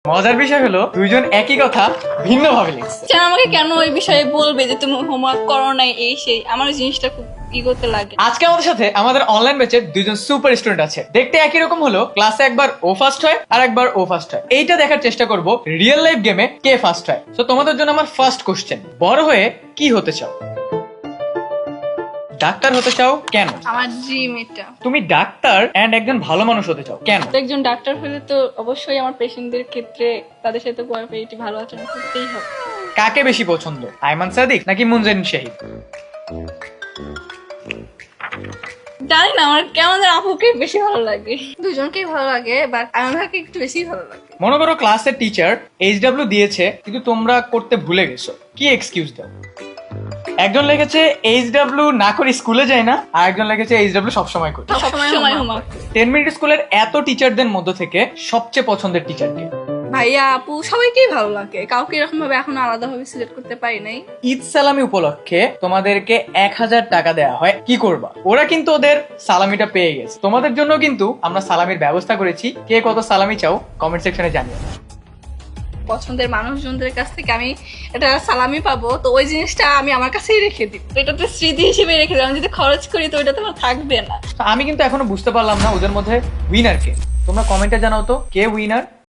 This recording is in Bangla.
মজার বিষয় হলো দুইজন একই কথা ভিন্ন ভাবে লিখছে। আমাকে কেন ওই বিষয়ে বলবে যে তুমি হোমওয়ার্ক করো নাই এই সেই, আমার ওই জিনিসটা খুব ইগোতে লাগে। আজকে আমাদের সাথে আমাদের অনলাইন ব্যাচের দুইজন সুপার স্টুডেন্ট আছে। দেখতে একই রকম হলো, ক্লাসে একবার ও ফার্স্ট হয় আর একবার ও ফার্স্ট হয়। এইটা দেখার চেষ্টা করব রিয়েল লাইফ গেমে কে ফার্স্ট হয়। তো তোমাদের জন্য আমার ফার্স্ট কোশ্চেন, বড় হয়ে কি হতে চাও? ডাক্তার হতে চাও কেন? আমার ড্রিম এটা। তুমি ডাক্তার এন্ড একজন ভালো মানুষ হতে চাও কেন? একজন ডাক্তার হলে তো অবশ্যই আমার পেশেন্টদের ক্ষেত্রে তাদের সাথে কোঅপারেটিভ ভালো আচরণ করতেই হবে। কাকে বেশি পছন্দ, আইমান সাদিক নাকি মুনজাইন শাহিদ? জানি না, আমার কেমন যেন আপুকে বেশি ভালো লাগে। দুজনকেই ভালো লাগে, বাট আমাকে একটু বেশি ভালো লাগে। মনে করো ক্লাসের টিচার HW দিয়েছে কিন্তু তোমরা করতে ভুলে গেছো, কি এক্সকিউজ দাও? একজন লিখেছে HW না করে স্কুলে যায় না, আর একজন লিখেছে HW সবসময় করি। সবসময় হোমওয়ার্ক। 10 মিনিট স্কুলের এত টিচারদের মধ্য থেকে সবচেয়ে পছন্দের টিচারকে? ভাইয়া আপু সবাইকেই ভালো লাগে, কাউকে এরকম ভাবে এখন আলাদা ভাবে সিলেক্ট করতে পারি নাই। ঈদ সালামি উপলক্ষে তোমাদেরকে 1000 টাকা দেওয়া হয়, কি করবা? ওরা কিন্তু ওদের সালামিটা পেয়ে গেছে, তোমাদের জন্য কিন্তু আমরা সালামির ব্যবস্থা করেছি। কে কত সালামি চাও কমেন্ট সেকশনে জানিও। পছন্দের মানুষজনদের কাছ থেকে আমি এটা সালামি পাবো, তো ওই জিনিসটা আমি আমার কাছেই রেখে দিব। এটা তো স্মৃতি হিসেবে রেখে দিব, আমি যদি খরচ করি তো ওইটা তো আমার থাকবে না। তো আমি কিন্তু এখনো বুঝতে পারলাম না ওদের মধ্যে উইনার কে। তোমরা কমেন্টে জানাও তো কে উইনার।